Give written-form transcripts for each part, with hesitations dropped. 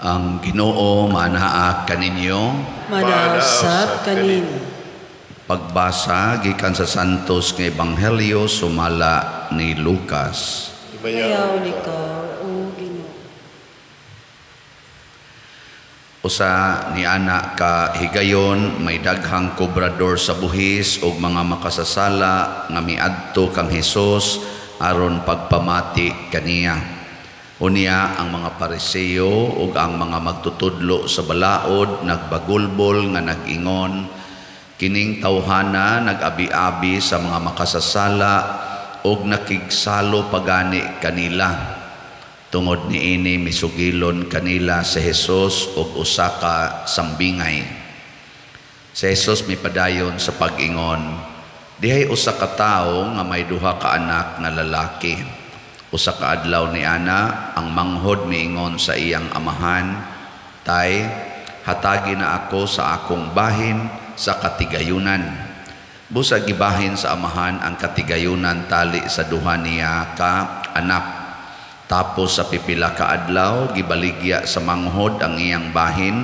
Ang Ginoo manaag kaninyo. Manasab kanin. Pagbasa gikan sa Santos nga Ebanghelyo sumala ni Lucas. Mayaw ni ka, o Ginoo. Usa ni ana ka higayon may daghang kobrador sa buhis ug mga makasasala nga miadto kang Hesus aron pagpamati kaniya. Unya ang mga Pariseo ug ang mga magtutudlo sa balaod nagbagulbol nga nag-ingon, kining tawhana nag-abi-abi sa mga makasasala ug nakigsalo pagani kanila. Tungod niini misugilon kanila si Hesus ug usa ka sambingay. Si Hesus mipadayon sa pag-ingon, dihay usa ka tawo nga may duha ka anak nga lalaki. Usa ka adlaw ni ana ang manghod miingon sa iyang amahan, tay, hatagi na ako sa akong bahin sa katigayunan. Busa gibahin sa amahan ang katigayunan tali sa duha niya ka anak. Tapos sa pipila ka adlaw gibaligya sa manghod ang iyang bahin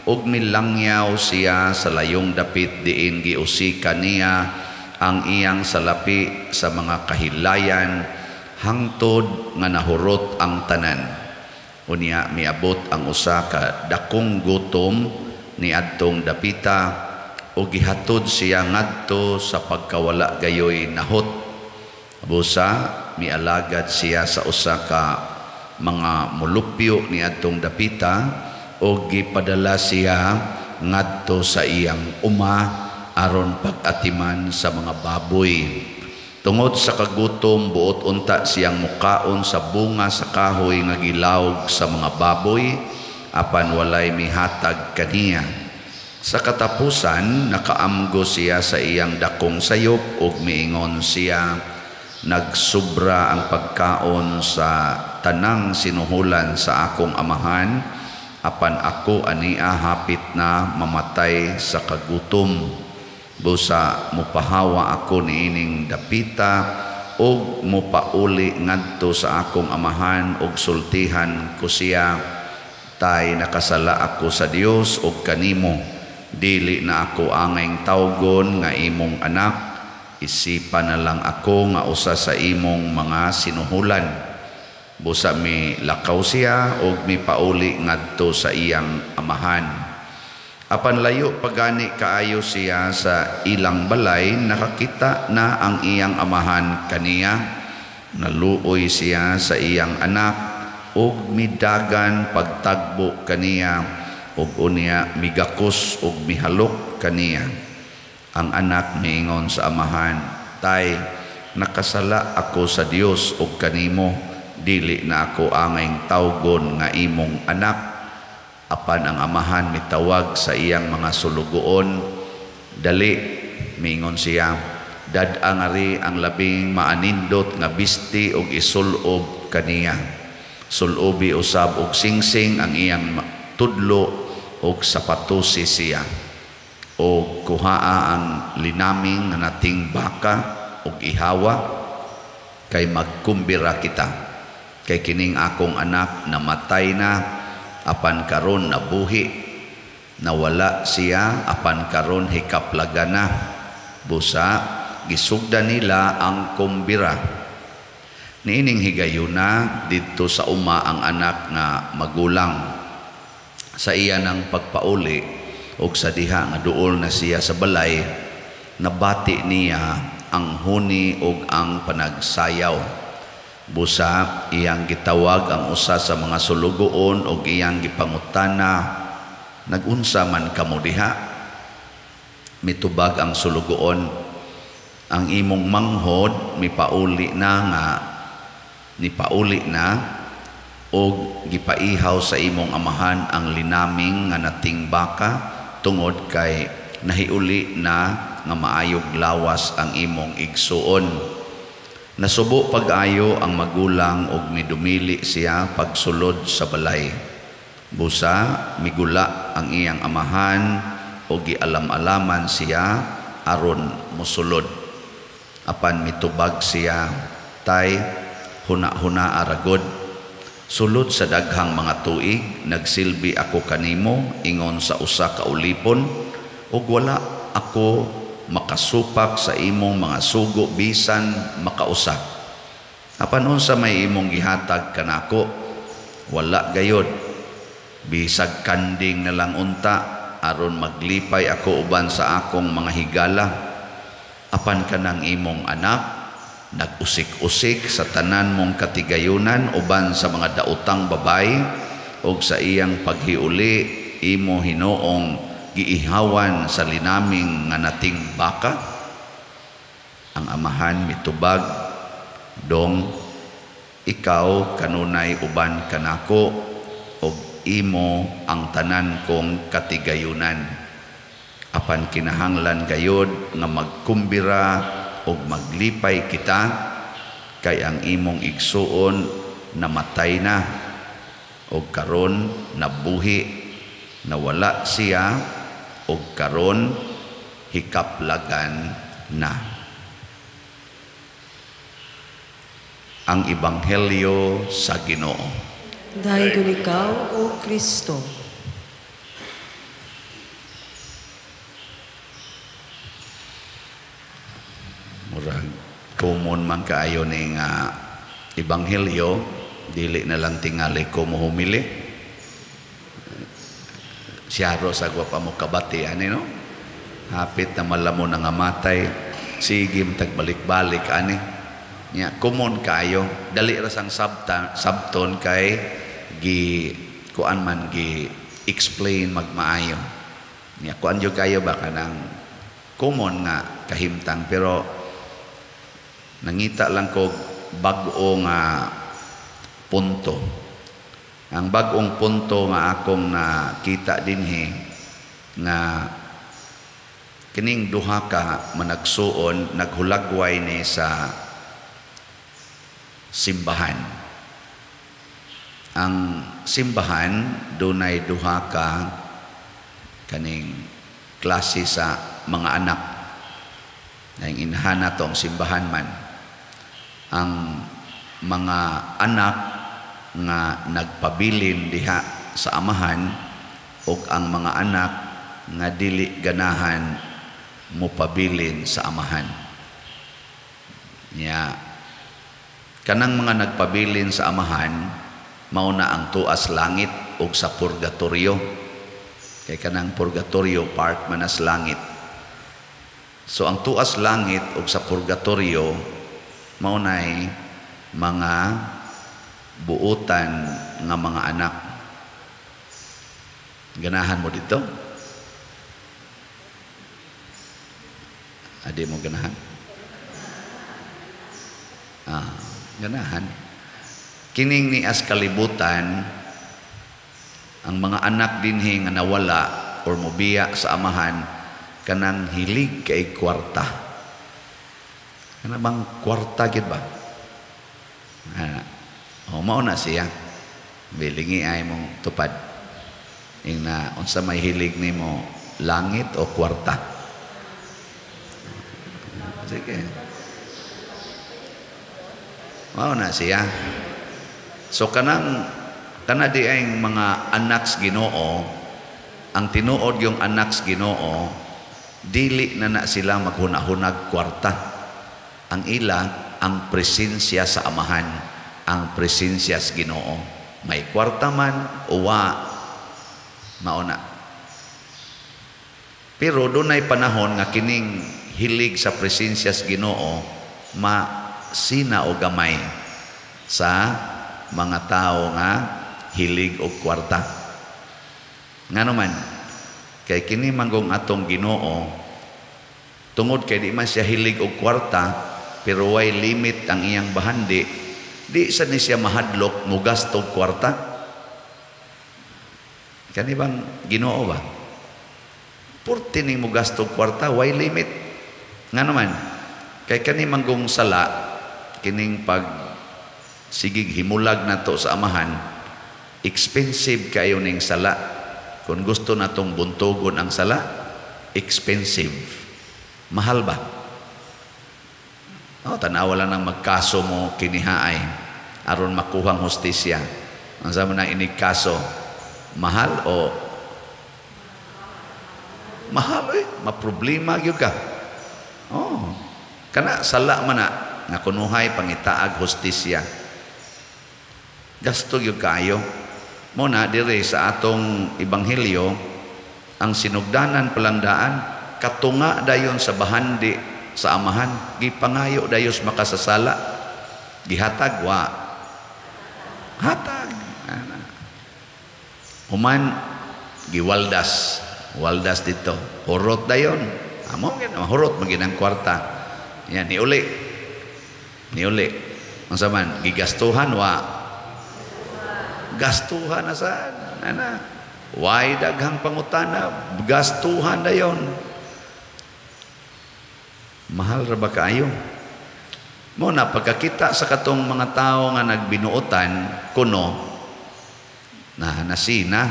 ug milangyaw siya sa layong dapit diin giusika niya ang iyang salapi sa mga kahilayan hangtod nga nahurot ang tanan. Unya miabot ang usa ka dakong gutom ni adtong dapita ug gihatod siya ngadto sa pagkawala gayoy nahot. Busa mialagad siya sa usa ka mga mulupyo ni adtong dapita ug gipadala siya ngadto sa iyang uma aron pag-atiman sa mga baboy. Tungod sa kagutom buot unta siyang mukaon sa bunga sa kahoy nga gilawg sa mga baboy apan walay mihatag kaniya. Sa katapusan nakaamgo siya sa iyang dakong sayop ug miingon siya, nagsubra ang pagkaon sa tanang sinuhulan sa akong amahan apan ako ania hapit na mamatay sa kagutom. Busa mupahawa ako niining dapita ug mupauli ngadto sa akong amahan ug sultihan ko siya, tay, nakasala ako sa Dios ug kanimo, dili na ako angay tawgon nga imong anak, isipan na lang ako nga usa sa imong mga sinuhulan. Busa mi lakaw siya ug mipauli ngadto sa iyang amahan. Apan layo pagani kaayo siya sa ilang balay, nakakita na ang iyang amahan kaniya. Naluoy siya sa iyang anak ug midagan pagtagbo kaniya ug unya migakos ug mihalok kaniya. Ang anak miingon sa amahan, tay, nakasala ako sa Dios ug kanimo, dili na ako angay tawgon nga imong anak. Apan ang amahan mitawag sa iyang mga sulugoon, dali, miingon siya, dad-a ngari ang labing maanindot nga bisti og isulob kaniya. Sulobi usab og singsing ang iyang tudlo og sapatusi siya. O kuhaa ang linaming nga nating baka og ihawa, kay magkumbira kita. Kay kining akong anak namatay na, apan karon nabuhi, nawala siya, apan karon hikaplaga na. Busa gisugda nila ang kumbira. Niining higayuna didto sa uma ang anak nga magulang. Sa iya nang pagpauli ug sa diha nga duol na siya sa balay, nabati niya ang huni ug ang panagsayaw. Busa iyang gitawag ang usa sa mga sulugoon ug iyang gipangutana, nagunsa man kamo diha? Mitubag ang sulugoon, ang imong manghod mipauli na ug gipaihaw sa imong amahan ang linaming nga nating baka tungod kay nahiuli na nga maayog lawas ang imong igsuon. Nasubo pag-ayo ang magulang ug midumili siya pagsulod sa balay. Busa migula ang iyang amahan ug gialam-alaman siya aron mosulod. Apan mitubag siya, tay, huna-huna aragod, Sulod sa daghang mga tuig, nagsilbi ako kanimo ingon sa usa ka ulipon, ug wala ako makasupak sa imong mga sugo bisan makausap. Apan unsa may imong gihatag kanako, wala gayod. Bisag kanding na lang unta aron maglipay ako uban sa akong mga higala. Apan kanang imong anak nag-usik-usik sa tanan mong katigayunan uban sa mga daotang babae, og sa iyang paghiuli imo hinuong giihawan sa linaming nga nating baka. Ang amahan mitubag, dong ikaw kanunay uban kanako, og imo ang tanan kong katigayunan. Apan kinahanglan gayod nga magkumbira og maglipay kita, kay ang imong igsuon namatay na, og karon nabuhi, nawala siya, og karon hikaplagan na. Ang Ebanghelyo sa Ginoo. Dayon ikaw, O Kristo. Murag common man kaayo ning Ebanghelyo, dili na lang tingali ko mo humili. Siyaro sa gwa pa mo kabati ani no. Hapit na malamon nga matay, sigim tagbalik-balik ani. Nya common kaayo, dali ra sang sabton kay gi kuan man gi explain magmaayo. Nya kuan jud kayo ba kanang common nga kahimtang, pero nangita lang ko bag-o nga punto. Ang bag-ong punto nga akong nakita dinhi nga kining duha ka managsuon naghulagway ni sa simbahan. Ang simbahan dunay duha ka kaning klase sa mga anak. Ang inahan natong simbahan man, ang mga anak nga nagpabilin diha sa amahan, ug ang mga anak nga dili ganahan mupabilin sa amahan. Kanang mga nagpabilin sa amahan, mauna ang tuas langit ug sa purgatorio. Kay kanang purgatorio part man as langit. So ang tuas langit ug sa purgatorio maunay mga buutan nga mga anak. Ganahan mo dito? Adi mo ganahan? Ganahan. Kining ni as kalibutan, ang mga anak dinhi nga nawala or mobiya sa amahan, kanang hilig kay kwarta. Kana bang kwarta gid ba? Mao na siya. Bilingi ay mong tupad. Ing na unsa may hilig nimo, langit o kwarta? Sige. Mao na siya. So kana di ay mga anak sa Ginoo, ang tinuod yung anak sa Ginoo, dili na sila maghunahunag kwarta. Ang ila ang presensya sa amahan, ang presensya sa Ginoo. May kwarta man o wa, mauna. Pero dunay panahon nga kining hilig sa presensya sa Ginoo masina o gamay sa mga tao nga hilig og kwarta. Ngano man kay kini manggong atong Ginoo, tungod kay di man siya hilig og kwarta, pero way limit ang iyang bahandi, di sa ni siya mahadlok mo gasto og kwarta. Kani bang Ginoo ba? Purti ning mo gasto og kwarta, way limit. Ngano man kay kani manggong sala, kining pag sigig himulag nato sa amahan, expensive kayo ning sala. Kung gusto natong buntogon ang sala, expensive. Mahal ba? Tanawa lang ng magkaso mo kinihaay aron makuhang hustisya. Ang sama na inikaso, mahal o mahal maproblema gyud ka. Oh, kana sala man na nga kunuhay pangitaag hustisya. Gasto gyud kayo. Muna dire sa atong ebanghelyo ang sinugdanan palandaan katunga dayon sa bahandi sa amahan gipangayo dayos makasasala gihatag wa hatag human giwaldas dito hurot dayon amo hurot maginang kwarta yan niuli unsa man gigastuhan wa gastuhan na saan ana way daghang pangutana gastuhan dayon mahal ra ba kaayo mo na pagkakita sa katong mga tao nga nagbinuotan kuno na nasina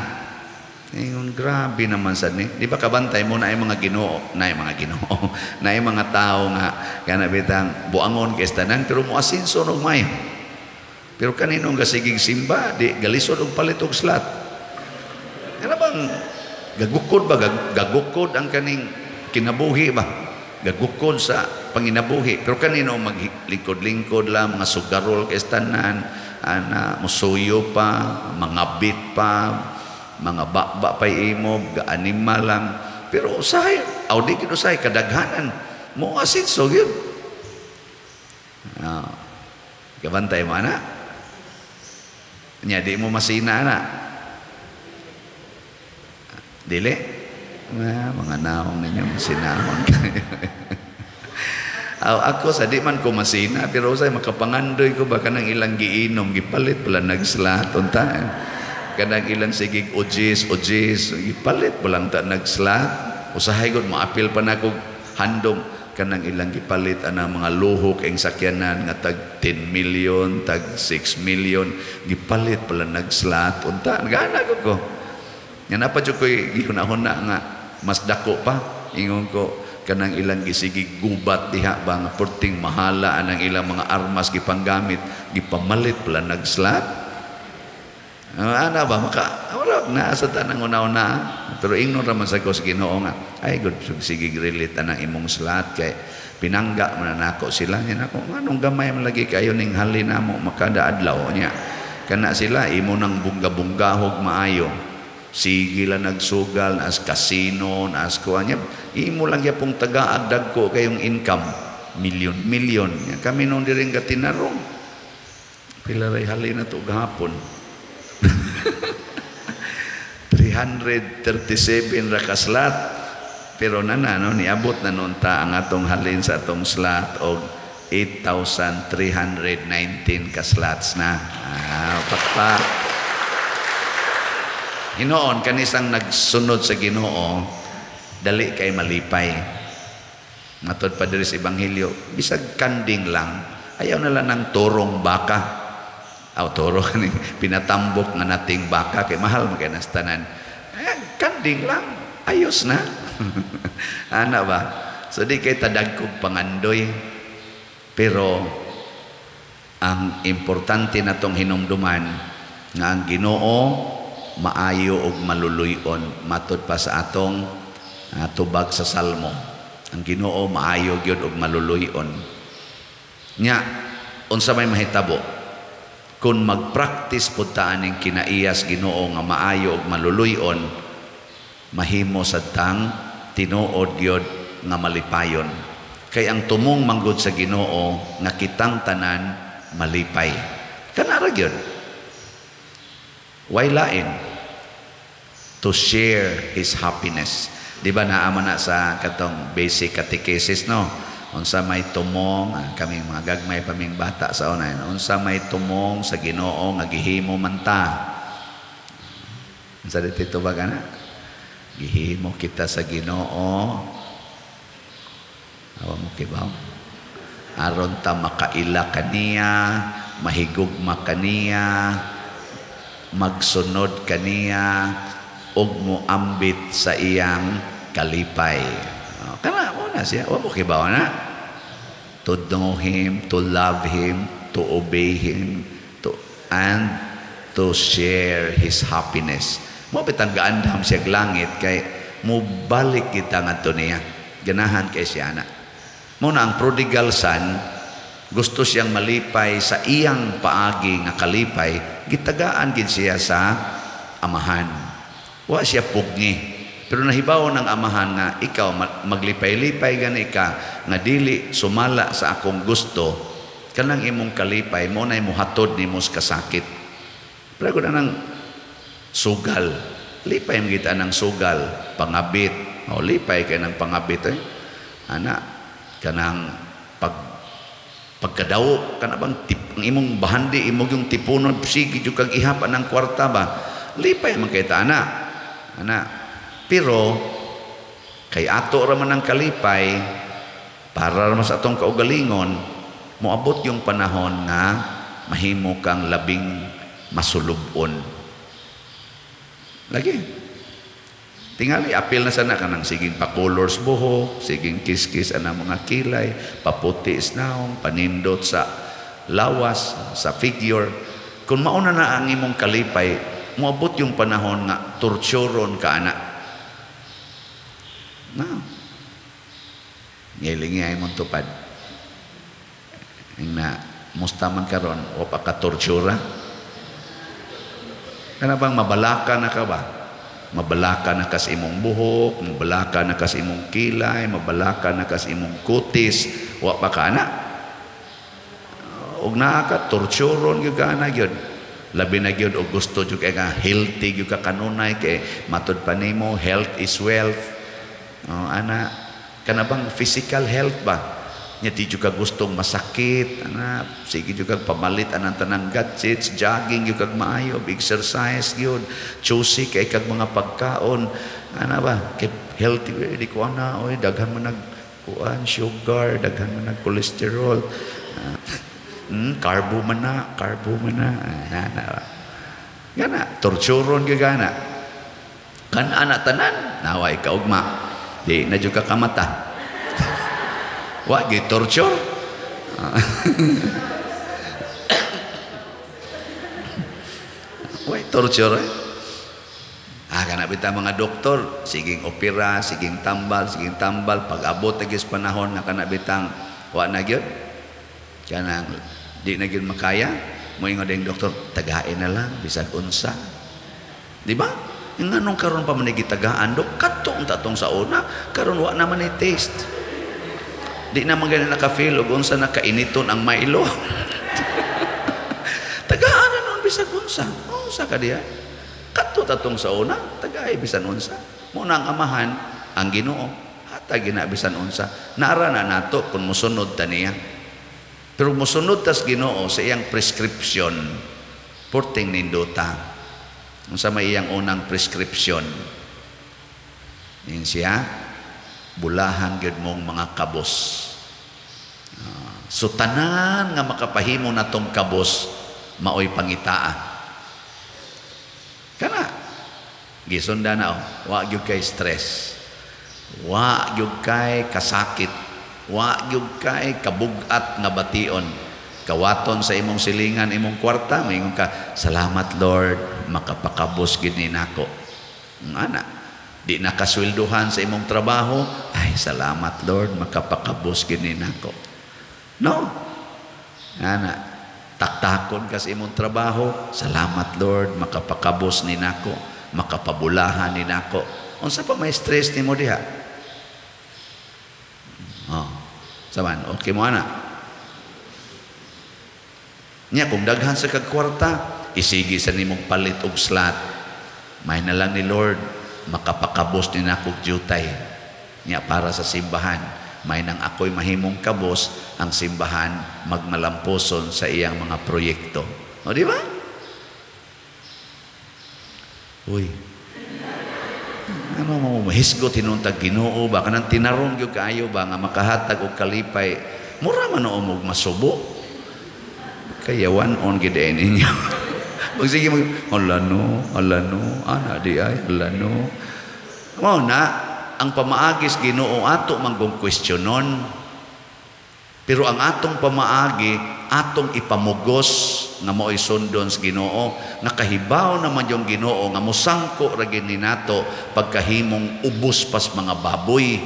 ingon grabe naman sad ni di ba kabantay mo na ay mga Ginoo na ay mga tao nga kana bitang buangon kay tanan pero mo asinso og may pero kaninong gasigig simba di galisod og palit og slat ano bang gagukod ang kaning kinabuhi ba gagukod sa panginabuhi pero kanino maglingkod-lingkod lang mga sugarol kay tanan ana musuyo pa mga bit pa mga bakba pa imo ga-animal lang pero usahay aw di gid usahay kadaghanan mo asinso gyud gabantay mo ana nya di mo masina na dili mga naong ninyo masinahon kayo ako sa di man ko masina pero usay makapangandoy ko baka nang ilang giinom gipalit pala nagslat unta kanang ilang sigig ojis gipalit pala ta nagslat usahay gud maapil pa nako handom kanang ilang gipalit ana mga luhok ing sakyanan nga tag 10 million tag 6 million gipalit pala nagslat unta gana ko nga napa jud koy gihunahuna nga mas dako pa ingon ko kanang ilang gisigig gubat diha ba nga porting mahala anang ilang mga armas gipanggamit gipamalit pala nagslat ana ba maka wala na sa tanang una-una pero ingnon ra man sa ko sa Ginoo nga ay good sige relate anang imong slat kay pinangga man nako sila nya nako nganong gamay man lagi kayo ning halin namo makada adlaw nya kana sila imo nang bungga-bunggahog maayo sige lang nagsugal as casino as kuanya imo lang yapong tagaag dagko kayong income million kami nung diring katinarong pila ray halin na to gahapon 337 ra ka slat pero no niabot na nun ta ang atong halin sa atong slat og 8,319 ka slats na pakpak hinoon kanisang nagsunod sa Ginoo dali kay malipay matod pa diri sa ebanghelyo bisag kanding lang ayaw na lang ng turong baka toro ni pinatambok nga nating baka kay mahal man kay nastanan kanding lang ayos na ana ba so di kay tadagkog pangandoy pero ang importante natong hinumduman nga ang Ginoo maayo og maluluyon matod pa sa atong tubag sa Salmo ang Ginoo maayo gyud og maluluyon nya unsa may mahitabo kung mag-practice po taaning kinaiyas Ginoo nga maayo og maluluyon mahimo sad tang tinuod gyud nga malipayon kay ang tumong manggod sa Ginoo nga kitang tanan malipay kanara gyud why lain to share His happiness di ba naama na sa katong basic catechesis no unsa may tumong kaming mga gagmay paming bata sa unay unsa may tumong sa Ginoo nga gihimo man ta unsa dito ba kana gihimo kita sa Ginoo awa mo kibaw aron ta makaila kaniya mahigugma kaniya magsunod kaniya ug moambit sa iyang kalipay kana mo na siya wa mo kibaw na to know Him, to love Him, to obey Him, and to share His happiness. Mo bitang gaandam siya langit kay mo balik kita ngadto niya. Ganahan kay siya na. Mo na ang prodigal son, gusto siyang malipay sa iyang paagi nga kalipay, gitagaan gid siya sa amahan. Wa siya pugni. Pero nahibaw ng amahan nga ikaw maglipay-lipay gani ka nga dili sumala sa akong gusto, kanang imong kalipay mo na imuhatod nimo sa kasakit. Pero kung nang sugal, lipay mo kita ng sugal, pangabit, o lipay kay ng pangabit ana kanang pagkadaw kana bang ang imong bahandi imong yung tipunon sige jud kag ihapan ng kwarta ba, lipay man kita ana. Pero kay ato ra man ang kalipay para ra sa atong kaugalingon, moabot yung panahon nga mahimo kang labing masulubon. Lagi. Tingali apil na sana kanang siging pa-colors buhok, siging kiss-kiss ana mga kilay, paputi isnaong, panindot sa lawas, sa figure. Kung mauna na ang imong kalipay, moabot yung panahon nga torturon ka ana. No. Ngilingay mong tupad. Na musta man karon o pa ka tortura. Kana bang mabalaka na ka ba? Mabalaka na kas imong buhok, mabalaka na kas imong kilay, mabalaka na kas imong kutis, wa pa ka na. Og naa ka torturon gyud kana gyud. Labi na gyud og gusto jud kay ka healthy gyud ka kanunay kay matud pa nimo health is wealth. Ana kana bang physical health ba nya di juga gustong masakit ana sige juga pamalit anang tanang gadgets jogging yung kag maayo exercise yun choosy kay kag mga pagkaon ana ba kay healthy di ko ana oy daghan man nag kuan sugar daghan man nag cholesterol carbo man na ana gana torturon gyud gana kan ana tanan naway kaugma di na juga kamata. Wa gi torture. Wa torture. Kana bita mga doktor, siging opera, siging tambal, pag abot agis panahon nga kana bitang wa na gyud. Kana di na gyud makaya, moingon ding doktor, tagain na lang bisag unsa. Di ba? Nganong karon pa man gitagaan dok katong tatong sa una karon wa naman ni taste di naman gani naka-feel og unsa nakainiton ang Milo tagaan na nun bisag unsa ka diya kato tatong sa una tagaay bisan unsa mo na ang amahan ang Ginoo hata gina bisan unsa naara na nato kun mosunod ta niya pero mosunod tas Ginoo sa iyang prescription porting nindota. Unsa may iyang unang prescription? Yan siya, bulahan gyud mong mga kabos. So tanan nga makapahimo na tong kabos, maoy pangitaa. Kana, gisunda na wa gyud kay stress, wa gyud kay kasakit, wa gyud kay kabugat nga bation. Kawaton sa imong silingan, imong kwarta, maingon ka, salamat Lord, makapakabos gini nako. Ana, di nakasweldohan sa imong trabaho, ay salamat Lord, makapakabos gini nako. No. Ana, taktakon ka sa imong trabaho, salamat Lord, makapakabos ni nako, makapabulahan ni nako. Unsa pa may stress nimo diha? Saman, okay mo ana. Nya kung daghan sa kagkwarta, isigi sa nimong palit og slot. May na lang ni Lord, makapakabos ni nakog jutay. Nya para sa simbahan, may nang ako'y mahimong kabos, ang simbahan magmalamposon sa iyang mga proyekto. O di ba? Uy. Ano mo mahisgot hinuntag Ginoo ba kanang tinarong gyud kaayo ba nga makahatag og kalipay. Mura man o mog masubo. Kayawan on gidain ninyo. Magsige alano, ana di ay, alano. Mo na, ang pamaagis Ginoo ato manggong questionon. Pero ang atong pamaagi, atong ipamugos nga mo'y sundon sa Ginoo, nga kahibaw naman yung Ginoo nga musangko ra gid ni nato pagkahimong ubos pas mga baboy.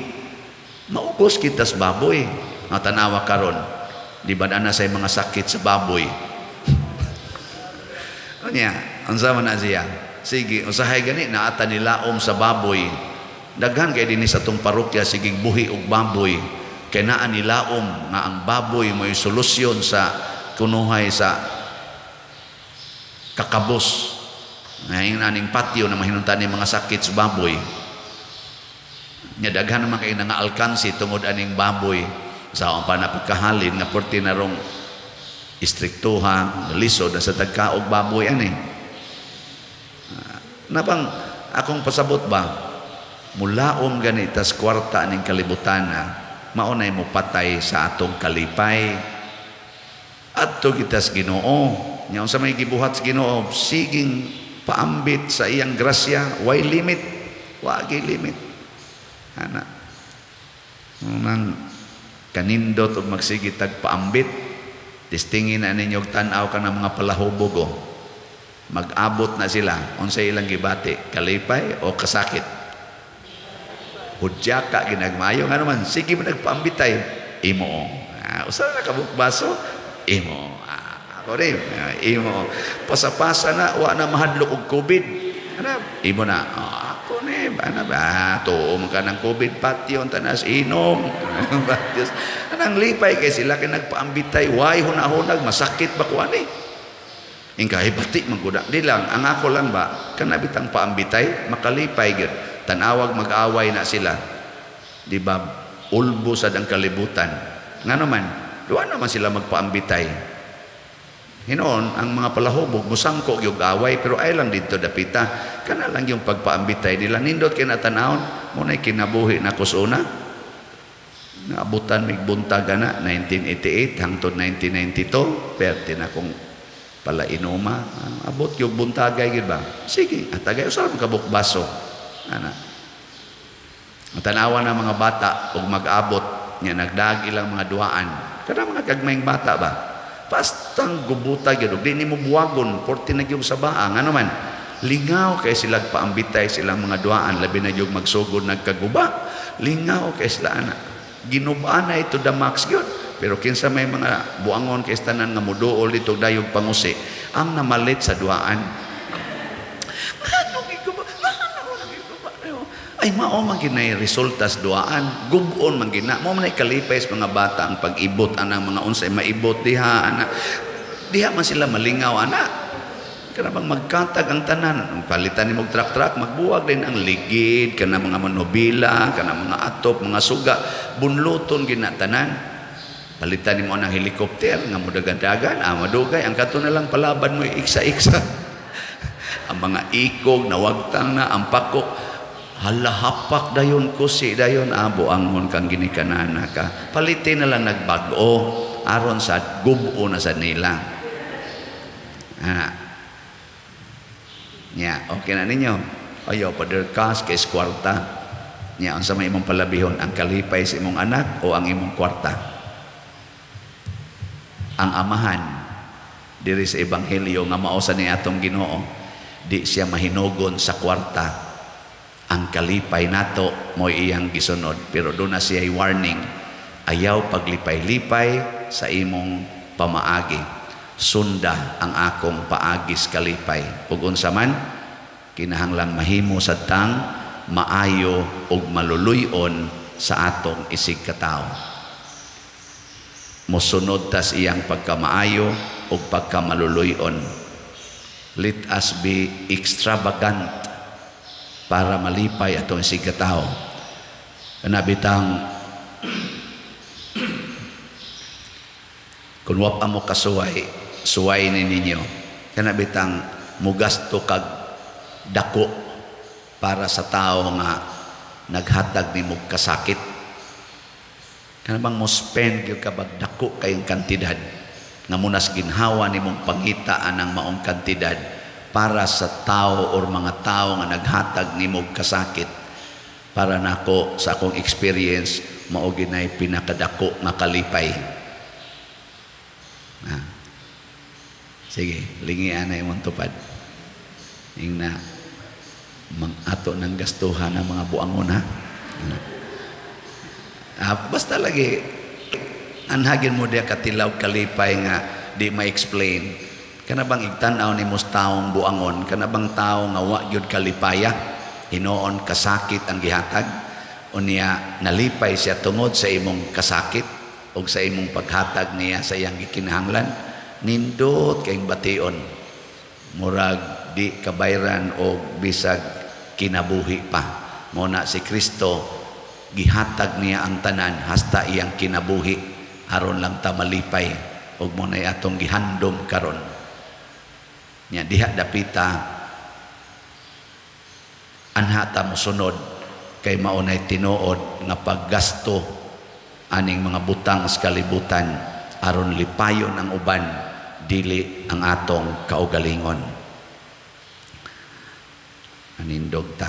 Maubos kita sa baboy. Nga tanawa karon, di ba na say mga sakit sa baboy? Unya, unsa man na siya? Sige, usahay gani naata nilaom sa baboy. Daghan kay dinhi sa tong parokya sige buhi og baboy. Kay naa nilaom nga ang baboy mo'y solusyon sa kunuhay sa kakabos. Ngayon aning patio na mahinuntan ni mga sakit sa baboy. Nya daghan naman kay nga alkansi tungod aning baboy. Sa pa na pagkahalin nga porti na rong istriktuha, lisod na sa tagkaog baboy ani. Napang akong pasabot ba, mulaom ganitas kwarta ning kalibutan na maunay mo patay sa atong kalipay. Adto kita sa Ginoo. Nya sa may gibuhat sa Ginoo, siging paambit sa iyang grasya, way limit, wagi limit. Ana. Nang kanindot og magsige tag paambit, tistingin na ninyo tan-aw ka ng mga palahubog o mag-abot na sila unsay ilang gibati, kalipay o kasakit. Hudya ka ginagmayo nga naman, sige mo nagpaambitay, imo. Usa na kabukbaso, imo. Ako rin, imo. Pasapasa na, wa na mahadlok og COVID. Ano? Imo na. Ako ni, ano ba? Tuom ka ng COVID patio, tanas inom. Anang lipay kay sila kay nagpaambitay, way hunahunag, masakit ba kuan eh? Ingkay bati magguda. Di lang, ang ako lang ba, kanabitang paambitay, makalipay gyud. Tanawag mag-away na sila. Di ba? Ulbo sad ang kalibutan. Nga naman, duwa naman sila magpaambitay. Hinoon, ang mga palahubog, musangko yung away, pero ay lang dito dapita. Kana lang yung pagpaambitay nila. Nindot kinatanahon, muna'y kinabuhi na kusuna. Naabutan, migbuntaga na, 1988 hangtod 1992. Perte na kung pala inuma. Abot yung buntagay, ba? Sige, atagay, usarang kabukbaso. Ana. Tanawa ng mga bata, ug mag-abot, niya nagdag ilang mga duaan. Kana mga kagmayng bata ba? Pastang gubuta gyud di nimo buwagon porti na gyud sa baang ano man lingaw kay sila paambitay silang mga duaan labi na gyud magsugod nagkaguba lingaw kay sila ana ginubaan na ito the max gyud pero kinsa may mga buangon kay tanan nga muduol dito dayog pangusi ang namalit sa duaan ay mao man ginay resulta sa duaan gubon man gina mo man kalipay sa mga bata ang pag-ibot anang mga unsay maibot diha ana diha man sila malingaw ana kana bang magkatag ang tanan palitan nimo truck magbuwag din ang ligid kana mga manobila kana mga atop mga suga bunluton gina tanan palitan nimo ang helikopter nga modagan-dagan madugay ang kato na lang palaban mo iksa-iksa ang mga ikog nawagtang na ang pakok halahapak dayon kusi dayon abo angon kang ginikanana ka palitin na lang nagbago aron sa gubo na sa nila nya okay na ninyo ayo pader kas kay kwarta nya unsa may imong palabihon ang kalipay sa imong anak o ang imong kwarta ang amahan diri sa ebanghelyo nga mao sa ni atong Ginoo di siya mahinugon sa kwarta ang kalipay nato mo iyang gisunod pero doon na siya warning ayaw paglipay-lipay sa imong pamaagi sunda ang akong paagis kalipay ug unsa man kinahanglang mahimo sadtang maayo ug maluluyon sa atong isig katao mosunod tas iyang pagkamaayo ug pagkamaluluyon let us be extravagant para malipay atong sigkatao. Kanabitang kung wapa mo kasuway, suway ni ninyo. Kanabitang mugasto kag dako para sa tao nga naghatag ni mo kasakit. Kanabang mo spend yung kabag dako kayong kantidad nga munas ginhawa ni mong pangitaan ang maong kantidad para sa tao or mga tao nga naghatag nimo kasakit para nako sa akong experience mao ginay pinakadako nga kalipay Sige, lingian na imong tupad. Ing na ato ng gastuhan ng mga buangon ha. Basta lagi anhagin mo dia katilaw kalipay nga di ma-explain. Kana bang igtanaw ni mos taong buangon, kana bang tao nga wa gyud kalipaya, hinoon kasakit ang gihatag, unya nalipay siya tungod sa imong kasakit o sa imong paghatag niya sa iyang gikinahanglan, nindot kayong bation, murag di kabayran o bisag kinabuhi pa. Muna si Kristo, gihatag niya ang tanan hasta iyang kinabuhi, aron lang ta malipay, o muna'y atong gihandom karon. Nya diha dapita anha ta mosunod kay maunay tinuod nga paggasto aning mga butang sa kalibutan aron lipayon ang uban dili ang atong kaugalingon. Anindog ta.